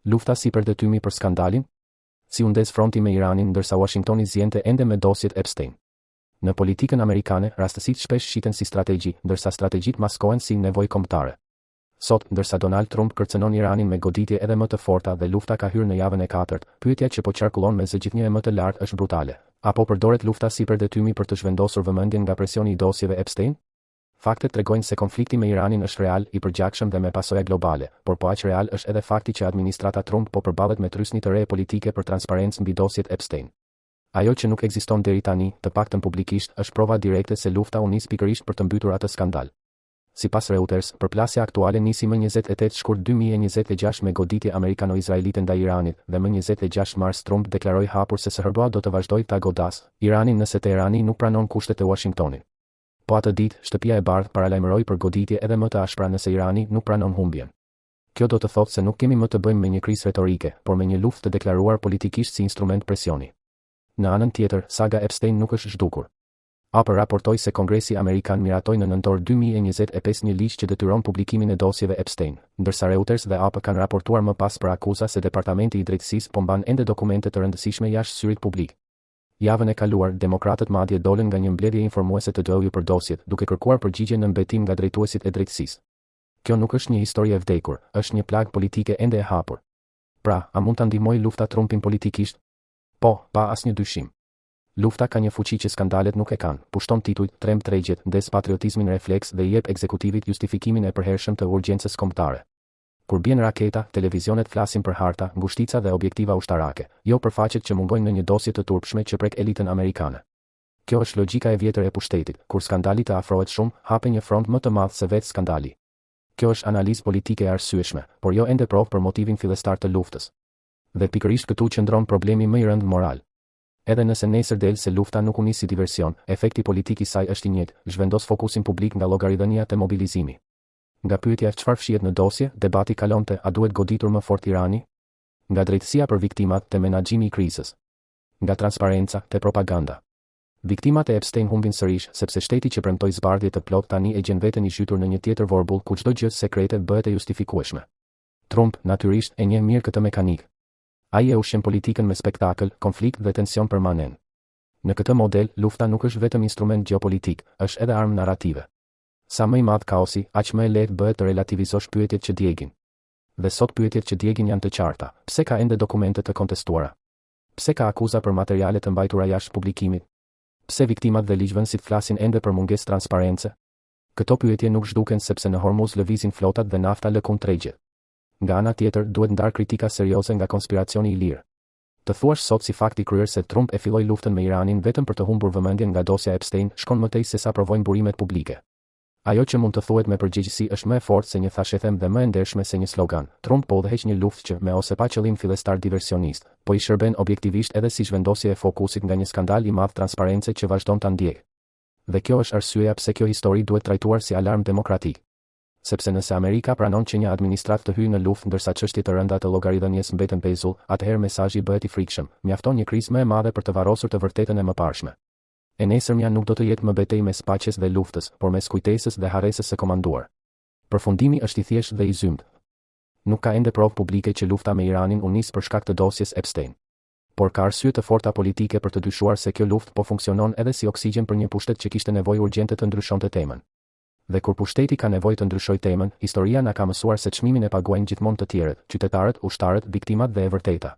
Lufta sipër detymi për skandalin? Si u ndes fronti me Iranin ndërsa Washingtoni zjente ende me dosjet Epstein. Në politikën amerikane, rastësitë shpesh shiten si strategji, ndërsa strategjitë maskohen si nevojë kombëtare. Sot, ndërsa Donald Trump kërcënon Iranin me goditje edhe më të forta dhe lufta ka hyrë në javën e 4, pyetja që po qarkullon me zë gjithnjë më të lartë është brutale. Apo përdoret lufta sipër detymi për të zhvendosur vëmendjen nga presioni i dosjeve Epstein? Faktet tregojnë se konflikti me Iranin është real, i përgjakshëm dhe me pasoja globale, por po aq real është edhe fakti që administrata Trump po përballet me trysni të re politike për transparencë mbi dosjet Epstein. Ajo që nuk ekziston deri tani, të paktën publikisht, është prova direkte se lufta u nis pikërisht për të mbytur atë skandal. Sipas Reuters, përplasja aktuale nisi më 28 shkurt 2026 me goditje amerikano-izraelite ndaj Iranit dhe më 26 mars Trump deklaroi hapur se SHBA do të vazhdojë ta godas Iranin nëse Teherani nuk pranon kushtet e Washingtonit. Po atë ditë, Shtëpia e Bardhë paralajmëroi për goditje edhe më të ashpra nëse Irani nuk pranon humbjen. Kjo do të thotë se nuk kemi më të bëjmë me një krizë retorike, por me një luftë të deklaruar politikisht si instrument presioni. Në anën tjetër, saga Epstein nuk është zhdukur. AP raportoi se Kongresi Amerikan miratoi në nëntor 2025 një ligj që detyron publikimin e dosjeve Epstein, ndërsa Reuters dhe AP kanë raportuar më pas për akuza se Departamenti i Drejtësisë po mban ende dokumente të rëndësishme jashtë syrit publik. Javën e kaluar, demokratët madje dolën nga një mbledhje informuese të DOJ për dosjet, duke kërkuar përgjigje në mbetim nga drejtuesit e drejtësisë. Kjo nuk është një histori e vdekur, është një plagë politike ende e hapur. Pra, a mund ta ndihmojë lufta Trumpin politikisht? Po, pa asnjë dyshim. Lufta ka një fuqi që skandalet nuk e kanë, pushton titujt, tremb tregjet, ndes patriotizmin refleks dhe i jep ekzekutivit justifikimin e përhershëm të urgjencës kombëtare. Kur bien raketa, televizionet flasin për harta, ngushtica dhe objektiva ushtarake, jo për faqet që mungojnë në një dosje të turpshme që prek elitën amerikane. Kjo është logjika e vjetër e pushtetit, kur skandali të afrohet shumë, hape një front më të madh se vetë skandali. Kjo është analizë politike e arsyeshme, por jo ende provë për motivin fillestar të luftës. Dhe pikërisht këtu qëndron problemi më i rëndë moral. Edhe nëse nesër del se lufta nuk u nis si diversion, efekti politik i saj është i njëjtë, zhvendos fokusin publik nga llogaridhënia te mobilizimi. Nga pyetja çfarë fshihet në dosje, debati kalonte a duhet goditur më fort Irani? Nga drejtësia për viktimat te menaxhimi i krizës. Nga transparenca te propaganda. Viktimat e Epstein humbin sërish sepse shteti që premtoi zbardhje të plot tani e gjen veten i zhytur në një tjetër vorbull ku çdo gjë sekrete bëhet e justifikueshme. Trump natyrisht e njeh mirë këtë mekanik. Ai e ushqen politikën me spektakël, konflikt dhe tension permanent. Në këtë model, lufta nuk është vetëm instrument geopolitik, është edhe armë narrative. Sa më i madh kaosi, aq më e lehtë bëhet të relativizosh pyetjet që djegin. Dhe sot pyetjet që djegin janë të qarta. Pse ka ende dokumente të kontestuara? Pse ka akuza për materiale të mbajtura jashtë publikimit? Pse viktimat dhe ligjvënësit flasin ende për mungesë transparence? Këto pyetje nuk zhduken sepse në Hormuz lëvizin flotat dhe nafta lëkun tregjet. Nga ana tjetër, duhet ndar kritika serioze nga konspiracioni i lirë. Të thuash sot si fakti kryer se Trump e filloi luftën me Iranin vetëm për të humbur vëmendjen nga dosja Epstein, shkon më tej se sa provojnë burimet publike. Ajo që mund të thuhet me përgjegjësi është më e fortë se një thashëthem dhe më e ndershme se një slogan. Trump po udhëheq një luftë që, me ose pa qëllim fillestar diversionist, po i shërben objektivisht edhe si zhvendosje e fokusit nga një skandal i madh transparence që vazhdon ta ndjek. Dhe kjo është arsyeja pse kjo histori duhet trajtuar si alarm demokratik. Sepse nëse Amerika pranon që një administratë të hyjë në luftë ndërsa çështjet të rënda të llogaridhënies mbeten pezull, atëherë mesazhi bëhet i frikshëm. Mjafton një krizë më e madhe për të varrosur të vërtetën e mëparshme. E nesërmja nuk do të jetë më betejë mes paqes dhe luftës, por mes kujtesës dhe harresës së komanduar. Përfundimi është i thjeshtë dhe i zymt. Nuk ka ende provë publike që lufta me Iranin u nis për shkak të dosjes Epstein. Por ka arsye të forta politike për të dyshuar se kjo luftë po funksionon edhe si oksigjen për një pushtet që kishte nevojë urgjente të ndryshonte temën. Dhe kur pushteti ka nevojë të ndryshojë temën, historia na ka mësuar se çmimin e paguajnë gjithmonë të tjerët, qytetarët, ushtarët, viktimat dhe e vërteta.